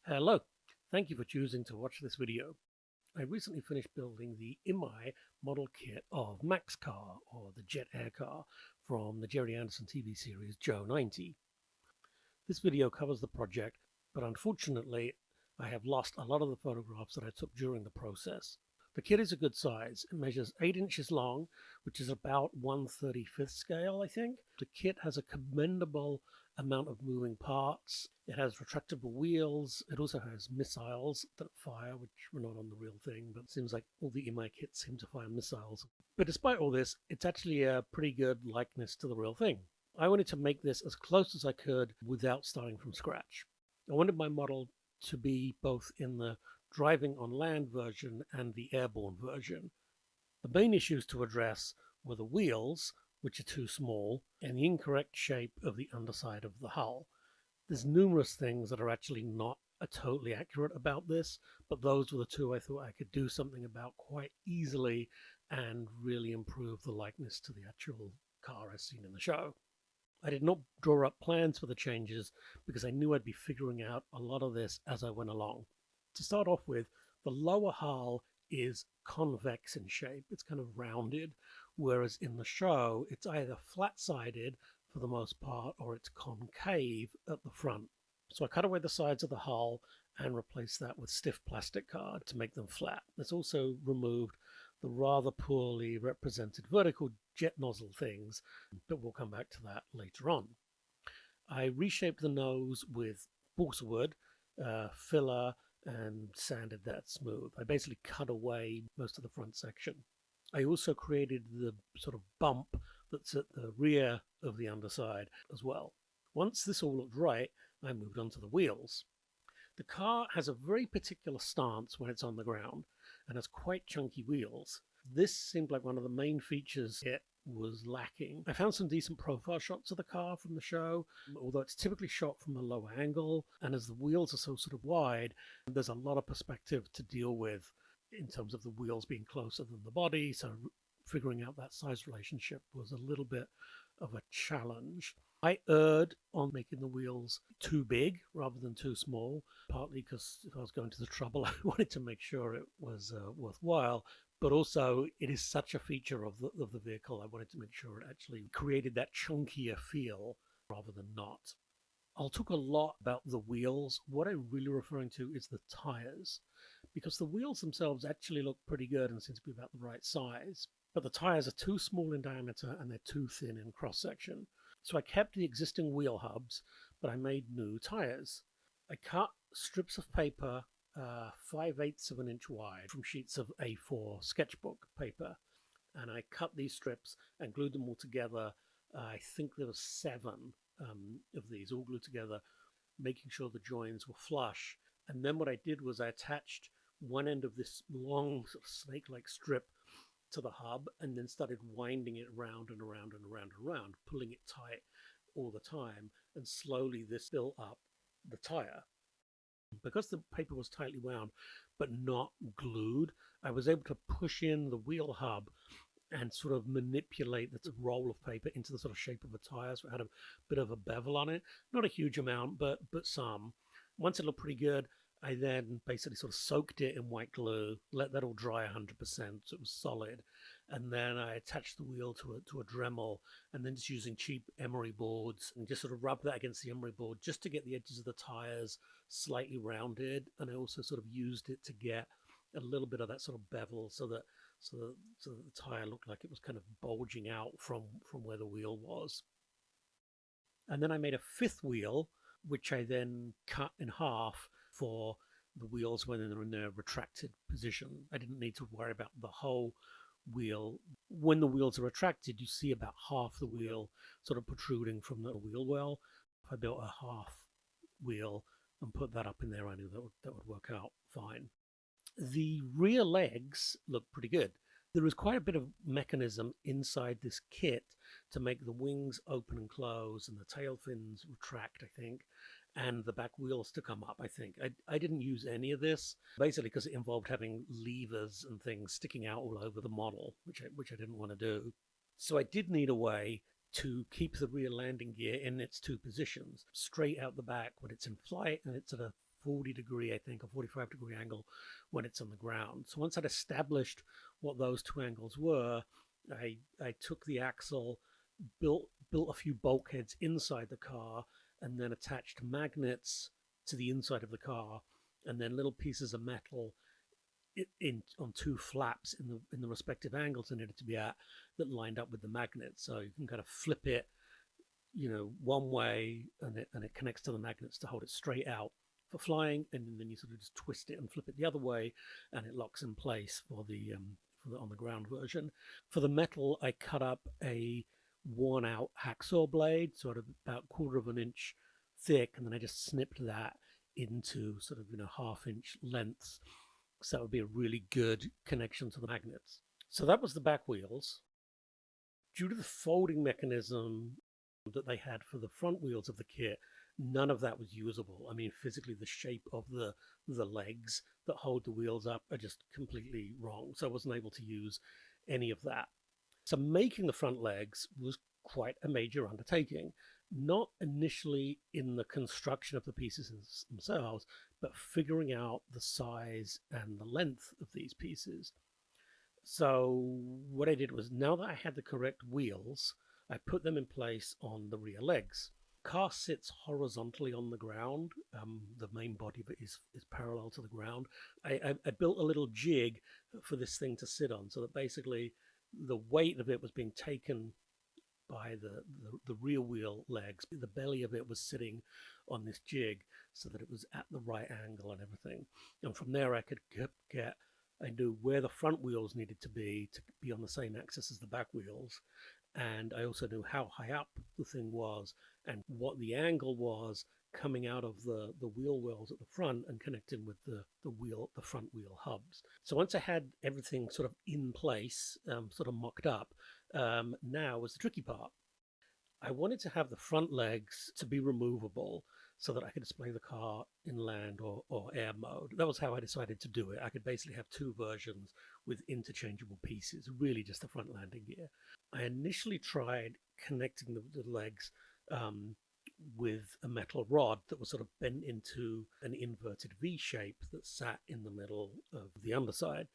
Hello, thank you for choosing to watch this video. I recently finished building the IMAI model kit of Mac's car, or the jet air car, from the Gerry TV series Joe 90. This video covers the project, but unfortunately I have lost a lot of the photographs that I took during the process. The kit is a good size. It measures 8 inches long, which is about 1/35th scale, I think. The kit has a commendable amount of moving parts. It has retractable wheels. It also has missiles that fire, which were not on the real thing, but it seems like all the IMAI kits seem to fire missiles. But despite all this, it's actually a pretty good likeness to the real thing. I wanted to make this as close as I could without starting from scratch. I wanted my model to be both in the driving on land version and the airborne version. The main issues to address were the wheels, which are too small, and the incorrect shape of the underside of the hull. There's numerous things that are actually not totally accurate about this, but those were the two I thought I could do something about quite easily and really improve the likeness to the actual car as seen in the show. I did not draw up plans for the changes because I knew I'd be figuring out a lot of this as I went along. To start off with, the lower hull is convex in shape. It's kind of rounded, whereas in the show, it's either flat-sided for the most part, or it's concave at the front. So I cut away the sides of the hull and replaced that with stiff plastic card to make them flat. It's also removed the rather poorly represented vertical jet nozzle things, but we'll come back to that later on. I reshaped the nose with balsa wood, filler, and sanded that smooth. I basically cut away most of the front section. I also created the sort of bump that's at the rear of the underside as well. Once this all looked right, I moved on to the wheels. The car has a very particular stance when it's on the ground and has quite chunky wheels. This seemed like one of the main features it was lacking. I found some decent profile shots of the car from the show, although it's typically shot from a lower angle, and as the wheels are so sort of wide, there's a lot of perspective to deal with in terms of the wheels being closer than the body, so figuring out that size relationship was a little bit of a challenge. I erred on making the wheels too big rather than too small, partly because if I was going to the trouble, I wanted to make sure it was worthwhile, but also it is such a feature of the vehicle, I wanted to make sure it actually created that chunkier feel rather than not. I'll talk a lot about the wheels. What I'm really referring to is the tires, because the wheels themselves actually look pretty good and seem to be about the right size, but the tires are too small in diameter and they're too thin in cross-section. So I kept the existing wheel hubs, but I made new tires. I cut strips of paper 5/8 of an inch wide from sheets of A4 sketchbook paper, and I cut these strips and glued them all together. I think there were 7 of these all glued together, making sure the joins were flush. And then what I did was I attached one end of this long sort of snake-like strip to the hub and then started winding it around and around and around and around, pulling it tight all the time, and slowly this built up the tire. Because the paper was tightly wound but not glued, I was able to push in the wheel hub and sort of manipulate the roll of paper into the sort of shape of a tire, so it had a bit of a bevel on it. Not a huge amount, but some. Once it looked pretty good, I then basically sort of soaked it in white glue, let that all dry 100% so it was solid, and then I attached the wheel to a Dremel, and then just using cheap emery boards and just sort of rub that against the emery board just to get the edges of the tires slightly rounded. And I also sort of used it to get a little bit of that sort of bevel so that the tire looked like it was kind of bulging out from where the wheel was. And then I made a 5th wheel, which I then cut in half for the wheels when they're in their retracted position. I didn't need to worry about the whole wheel. When the wheels are retracted, you see about half the wheel sort of protruding from the wheel well. If I built a half wheel and put that up in there, I knew that would work out fine. The rear legs look pretty good. There is quite a bit of mechanism inside this kit to make the wings open and close and the tail fins retract, I think, and the back wheels to come up, I think. I didn't use any of this, basically because it involved having levers and things sticking out all over the model, which I didn't want to do. So I did need a way to keep the rear landing gear in its 2 positions, straight out the back when it's in flight, and it's at a 40-degree, I think, or 45-degree angle when it's on the ground. So once I'd established what those two angles were, I took the axle, built a few bulkheads inside the car, and then attached magnets to the inside of the car, and then little pieces of metal on two flaps in the respective angles it needed to be at, that lined up with the magnets. So you can kind of flip it, one way, and it connects to the magnets to hold it straight out for flying, and then you sort of just twist it and flip it the other way, and it locks in place for the on the ground version. For the metal, I cut up a worn out hacksaw blade, sort of about 1/4 inch thick, and then I just snipped that into sort of 1/2 inch lengths, so that would be a really good connection to the magnets. So that was the back wheels. Due to the folding mechanism that they had for the front wheels of the kit, none of that was usable. I mean, physically, the shape of the legs that hold the wheels up are just completely wrong, so I wasn't able to use any of that. So making the front legs was quite a major undertaking, not initially in the construction of the pieces themselves, but figuring out the size and the length of these pieces. So what I did was, now that I had the correct wheels, I put them in place on the rear legs. The car sits horizontally on the ground. The main body of it is parallel to the ground. I built a little jig for this thing to sit on, so that basically the weight of it was being taken by the rear wheel legs. The belly of it was sitting on this jig so that it was at the right angle and everything. And from there I could I knew where the front wheels needed to be on the same axis as the back wheels. And I also knew how high up the thing was and what the angle was coming out of the wheel wells at the front and connecting with the front wheel hubs. So once I had everything sort of in place, sort of mocked up, now was the tricky part. I wanted to have the front legs to be removable so that I could display the car in land or air mode. That was how I decided to do it. I could basically have two versions with interchangeable pieces, really just the front landing gear. I initially tried connecting the legs with a metal rod that was sort of bent into an inverted V shape that sat in the middle of the underside.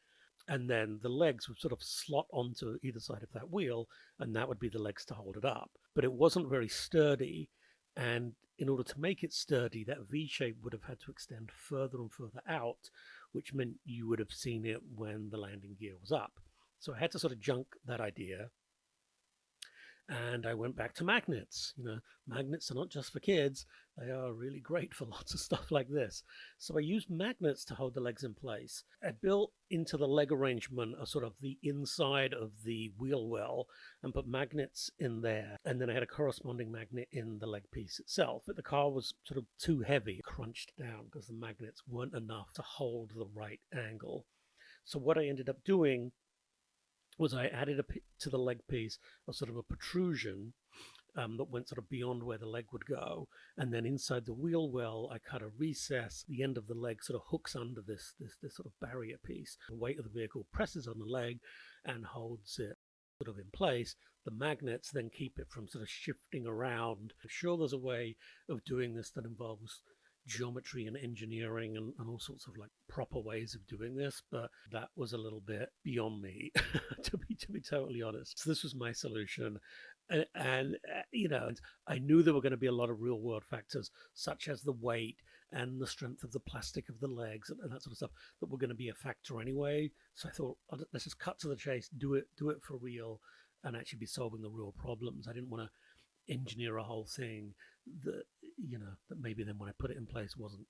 And then the legs would sort of slot onto either side of that wheel, and that would be the legs to hold it up. But it wasn't very sturdy, and in order to make it sturdy, that V shape would have had to extend further and further out, which meant you would have seen it when the landing gear was up. So I had to sort of junk that idea. And I went back to magnets. Magnets are not just for kids. They are really great for lots of stuff like this. So I used magnets to hold the legs in place. I built into the leg arrangement a sort of the inside of the wheel well and put magnets in there. And then I had a corresponding magnet in the leg piece itself. But the car was sort of too heavy, crunched down, because the magnets weren't enough to hold the right angle. So what I ended up doing was I added to the leg piece a sort of a protrusion that went sort of beyond where the leg would go, and then inside the wheel well I cut a recess. The end of the leg sort of hooks under this sort of barrier piece. The weight of the vehicle presses on the leg and holds it sort of in place. The magnets then keep it from sort of shifting around. I'm sure there's a way of doing this that involves geometry and engineering and all sorts of like proper ways of doing this, but that was a little bit beyond me to be totally honest. So this was my solution, and I knew there were going to be a lot of real world factors such as the weight and the strength of the plastic of the legs and that sort of stuff that were going to be a factor anyway. So I thought, let's just cut to the chase, do it for real, and actually be solving the real problems. I didn't want to engineer a whole thing that that maybe then when I put it in place wasn't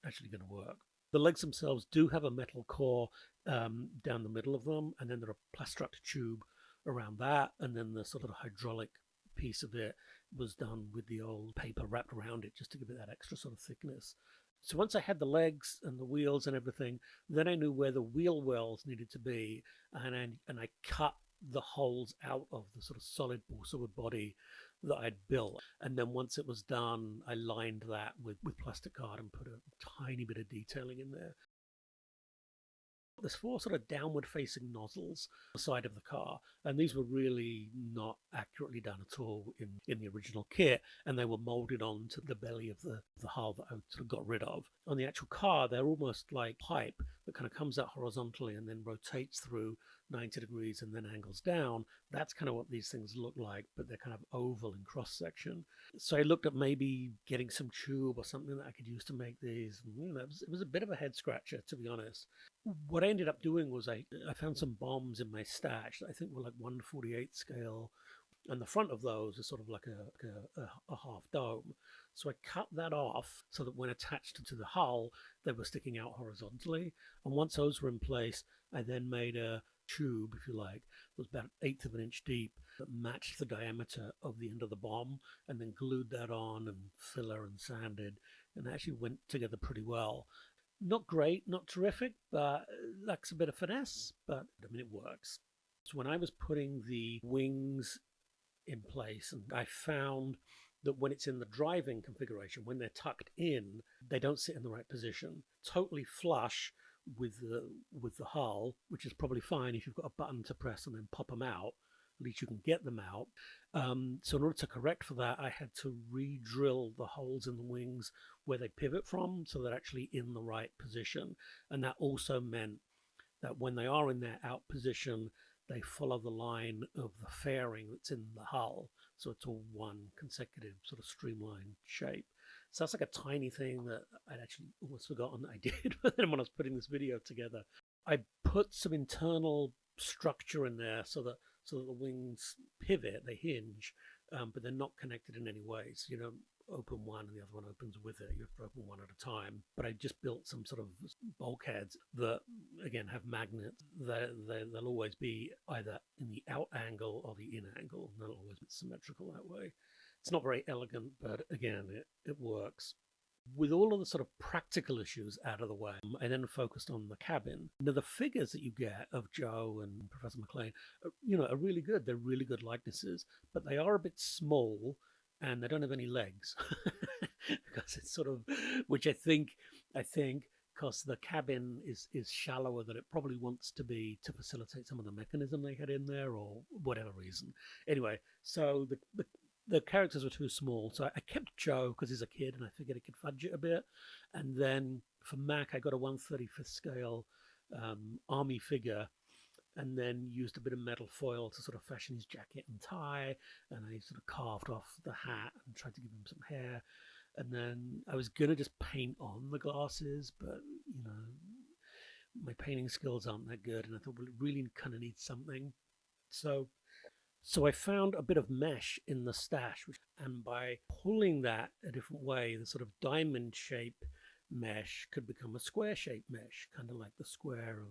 actually going to work. The legs themselves do have a metal core down the middle of them, and then there are a plastruct tube around that, and then the sort of hydraulic piece of it was done with the old paper wrapped around it just to give it that extra sort of thickness. So once I had the legs and the wheels and everything, then I knew where the wheel wells needed to be, and I cut the holes out of the sort of solid wood body that I'd built. And then once it was done, I lined that with plastic card and put a tiny bit of detailing in there. There's 4 sort of downward facing nozzles on the side of the car, and these were really not accurately done at all in the original kit, and they were molded onto the belly of the hull that I sort of got rid of. On the actual car, they're almost like pipe that kind of comes out horizontally and then rotates through 90 degrees and then angles down. That's kind of what these things look like, but they're kind of oval in cross section. So I looked at maybe getting some tube or something that I could use to make these. It was a bit of a head scratcher, to be honest. What I ended up doing was I found some bombs in my stash that I think were like 1/48 scale, and the front of those is sort of like a half dome. So I cut that off so that when attached to the hull, they were sticking out horizontally. And once those were in place, I then made a tube, if you like, that was about 1/8 of an inch deep, that matched the diameter of the end of the bomb, and then glued that on and filler and sanded, and it actually went together pretty well. Not great, not terrific, but lacks a bit of finesse, but I mean, it works. So when I was putting the wings in place, and I found that when it's in the driving configuration, when they're tucked in, they don't sit in the right position. Totally flush with the hull, which is probably fine if you've got a button to press and then pop them out. At least you can get them out. So in order to correct for that, I had to re-drill the holes in the wings where they pivot from, so they're actually in the right position. And that also meant that when they are in their out position, they follow the line of the fairing that's in the hull. So it's all one consecutive sort of streamlined shape. So that's like a tiny thing that I'd actually almost forgotten that I did. But then when I was putting this video together, I put some internal structure in there so that the wings pivot, they hinge, but they're not connected in any way. So you don't open one and the other one opens with it. You have to open one at a time. But I just built some sort of bulkheads that, again, have magnets. They'll always be either in the out angle or the in angle. And they'll always be symmetrical that way. It's not very elegant, but again, it works. With all of the sort of practical issues out of the way, I then focused on the cabin. Now, the figures that you get of Joe and Professor McLean, are really good. They're really good likenesses, but they are a bit small and they don't have any legs. Because it's sort of, which I think because the cabin is shallower than it probably wants to be to facilitate some of the mechanism they had in there, or whatever reason. Anyway, so the characters were too small, so I kept Joe because he's a kid and I figured I could fudge it a bit. And then for Mac, I got a 1/35 scale army figure, and then used a bit of metal foil to sort of fashion his jacket and tie, and I sort of carved off the hat and tried to give him some hair. And then I was gonna just paint on the glasses, but my painting skills aren't that good, and I thought, well, it really kind of needs something. So I found a bit of mesh in the stash, and by pulling that a different way, the sort of diamond shape mesh could become a square shape mesh, kind of like the square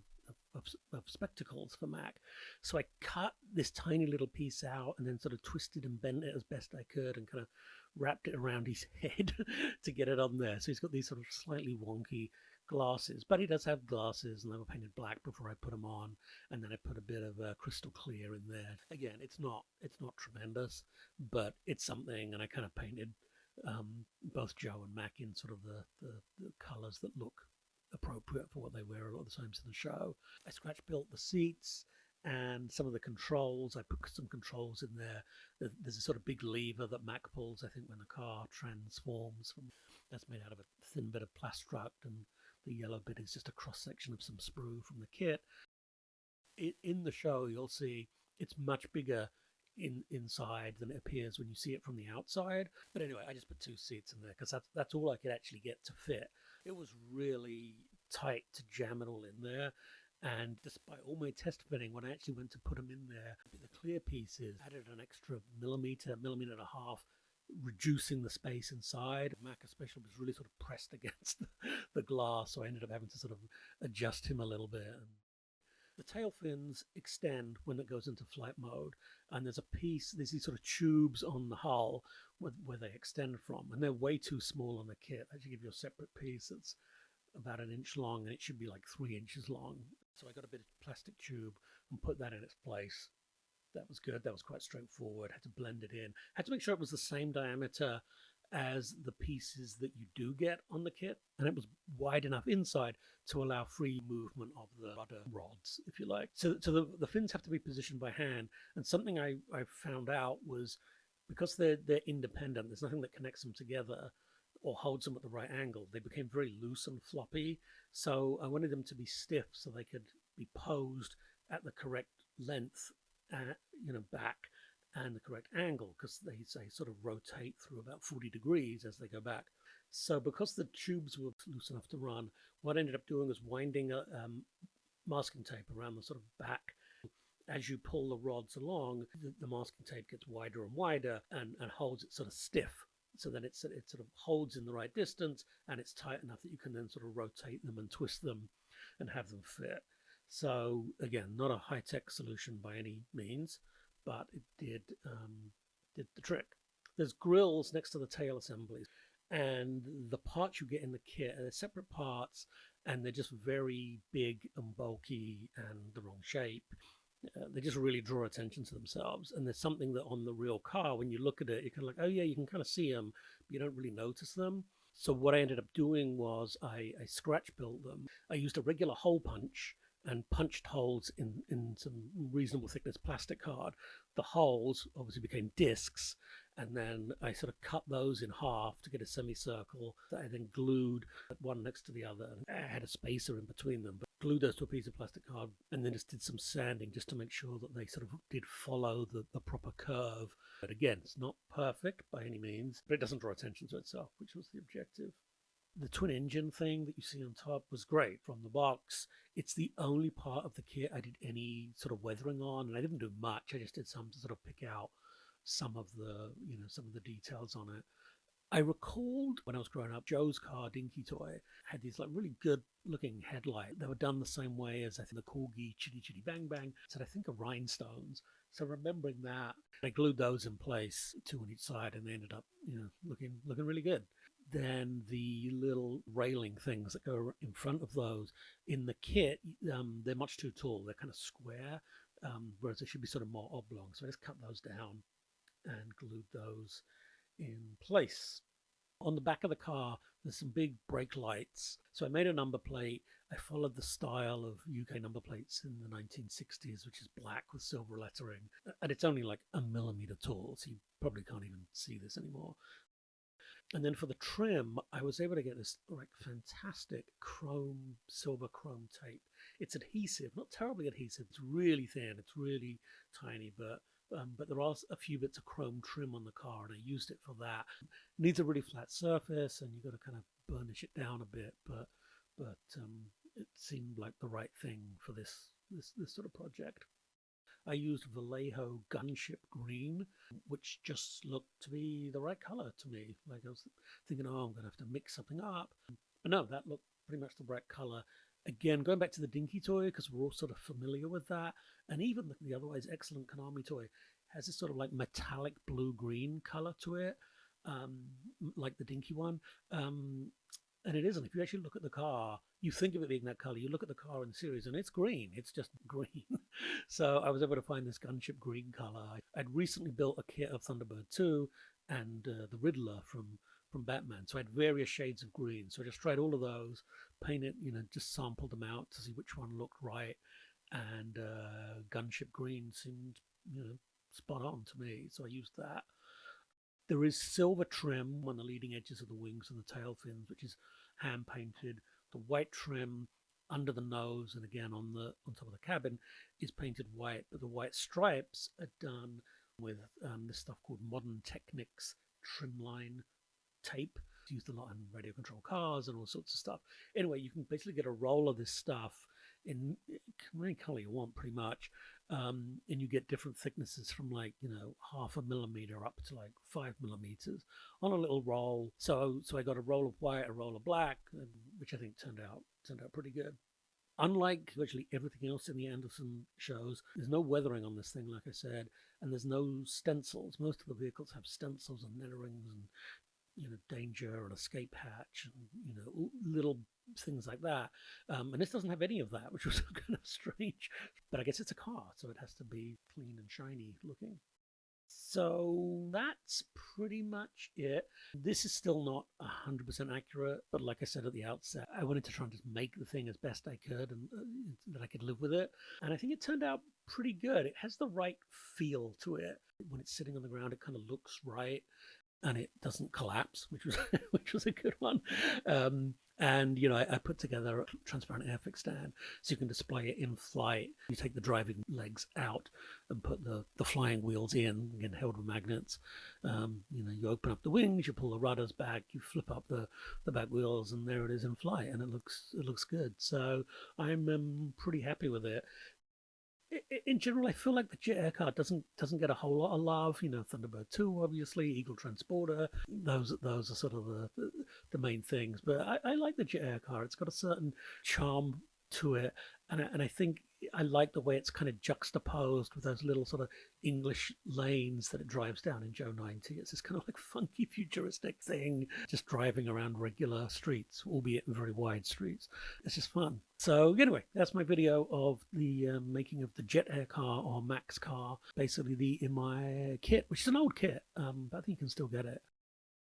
of spectacles for Mac. So I cut this tiny little piece out and then sort of twisted and bent it as best I could and kind of wrapped it around his head to get it on there. So he's got these sort of slightly wonky glasses, but he does have glasses, and they were painted black before I put them on, and then I put a bit of crystal clear in there. Again, it's not tremendous, but it's something, and I kind of painted both Joe and Mac in sort of the colors that look appropriate for what they wear a lot of the times in the show. I scratch built the seats and some of the controls. I put some controls in there. There's a sort of big lever that Mac pulls, I think, when the car transforms. That's made out of a thin bit of plastruct, and the yellow bit is just a cross-section of some sprue from the kit. In the show, you'll see it's much bigger inside than it appears when you see it from the outside. But anyway, I just put 2 seats in there because that's all I could actually get to fit. It was really tight to jam it all in there. And despite all my test fitting, when I actually went to put them in there, the clear pieces added an extra millimeter and a half, reducing the space inside. Mac especially was really sort of pressed against the glass, so I ended up having to sort of adjust him a little bit. The tail fins extend when it goes into flight mode, and there's these sort of tubes on the hull where they extend from, and they're way too small on the kit. They should give you a separate piece that's about 1 inch long, and it should be like 3 inches long. So I got a bit of plastic tube and put that in its place. That was good. That was quite straightforward. Had to blend it in. Had to make sure it was the same diameter as the pieces that you do get on the kit, and it was wide enough inside to allow free movement of the rudder rods, if you like. So the fins have to be positioned by hand, and something I found out was because they're independent, there's nothing that connects them together or holds them at the right angle. They became very loose and floppy, so I wanted them to be stiff so they could be posed at the correct length, back, and the correct angle, because they sort of rotate through about 40 degrees as they go back. So because the tubes were loose enough to run, what I ended up doing was winding a masking tape around the sort of back. As you pull the rods along, the masking tape gets wider and wider and holds it sort of stiff. So then it sort of holds in the right distance, and it's tight enough that you can then sort of rotate them and twist them and have them fit. So again, not a high-tech solution by any means, but it did the trick. There's grills next to the tail assemblies, and the parts you get in the kit are separate parts, and they're just very big and bulky and the wrong shape. They just really draw attention to themselves. And there's something that on the real car, when you look at it, you're kind of like, oh yeah, you can kind of see them, but you don't really notice them. So what I ended up doing was I scratch built them. I used a regular hole punch and punched holes in some reasonable thickness plastic card. The holes obviously became discs, and then I sort of cut those in half to get a semicircle that I then glued one next to the other. I had a spacer in between them, but glued those to a piece of plastic card and then just did some sanding just to make sure that they sort of did follow the proper curve. But again, it's not perfect by any means, but it doesn't draw attention to itself, which was the objective. The twin engine thing that you see on top was great from the box. It's the only part of the kit I did any sort of weathering on, and I didn't do much. I just did some to sort of pick out some of the details on it. I recalled when I was growing up, Joe's car, Dinky Toy, had these like really good looking headlights. They were done the same way as I think the Corgi Chitty Chitty Bang Bang. So I think of rhinestones. So remembering that, I glued those in place, two on each side, and they ended up, looking really good. Then the little railing things that go in front of those in the kit, they're much too tall. They're kind of square, whereas they should be sort of more oblong. So I just cut those down and glued those in place. On the back of the car, there's some big brake lights. So I made a number plate. I followed the style of UK number plates in the 1960s, which is black with silver lettering. And it's only like a millimeter tall, so you probably can't even see this anymore. And then for the trim, I was able to get this like fantastic silver chrome tape. It's adhesive, not terribly adhesive. It's really thin. It's really tiny, but there are a few bits of chrome trim on the car, and I used it for that. It needs a really flat surface, and you've got to kind of burnish it down a bit, but it seemed like the right thing for this sort of project. I used Vallejo Gunship Green, which just looked to be the right color to me. Like I was thinking, oh, I'm going to have to mix something up. But no, that looked pretty much the right color. Again, going back to the Dinky toy, because we're all sort of familiar with that. And even the otherwise excellent Konami toy has this sort of like metallic blue-green color to it, like the Dinky one. And it isn't. If you actually look at the car, you think of it being that color. You look at the car in the series, and it's green. It's just green. So I was able to find this gunship green color. I'd recently built a kit of Thunderbird 2 and the Riddler from Batman. So I had various shades of green. So I just tried all of those, painted, just sampled them out to see which one looked right. And gunship green seemed, spot on to me. So I used that. There is silver trim on the leading edges of the wings and the tail fins, which is hand painted. The white trim under the nose and again on top of the cabin is painted white, but the white stripes are done with this stuff called Modern Technics trimline tape. It's used a lot in radio control cars and all sorts of stuff. Anyway, you can basically get a roll of this stuff in any color you want, pretty much. And you get different thicknesses from like 0.5 millimeter up to like 5 millimeters on a little roll. So I got a roll of white, a roll of black, which I think turned out pretty good. Unlike virtually everything else in the Anderson shows, there's no weathering on this thing, like I said, and there's no stencils. Most of the vehicles have stencils and letterings and danger and escape hatch and little things like that, and this doesn't have any of that, which was kind of strange, but I guess it's a car, so it has to be clean and shiny looking. So that's pretty much it. This is still not 100% accurate, but like I said at the outset, I wanted to try and just make the thing as best I could and that I could live with it. And I think it turned out pretty good. It has the right feel to it. When it's sitting on the ground, it kind of looks right and it doesn't collapse, which was which was a good one. And I put together a transparent airfix stand so you can display it in flight. You take the driving legs out and put the flying wheels in, again held with magnets. You open up the wings, you pull the rudders back, you flip up the back wheels, and there it is in flight, and it looks good. So I'm pretty happy with it. In general, I feel like the jet aircar doesn't get a whole lot of love. Thunderbird 2, obviously, Eagle Transporter. Those are sort of the main things. But I like the jet aircar. It's got a certain charm to it, and I think I like the way it's kind of juxtaposed with those little sort of English lanes that it drives down in Joe 90. It's this kind of like funky futuristic thing, just driving around regular streets, albeit very wide streets. It's just fun. So anyway, that's my video of the making of the jet air car or Max car, basically the IMAI kit, which is an old kit, but I think you can still get it.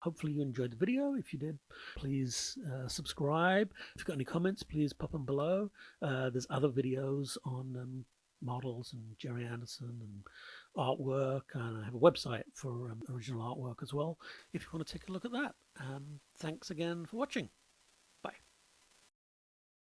Hopefully you enjoyed the video. If you did, please subscribe. If you've got any comments, please pop them below. There's other videos on models and Gerry Anderson and artwork, and I have a website for original artwork as well if you want to take a look at that. Thanks again for watching.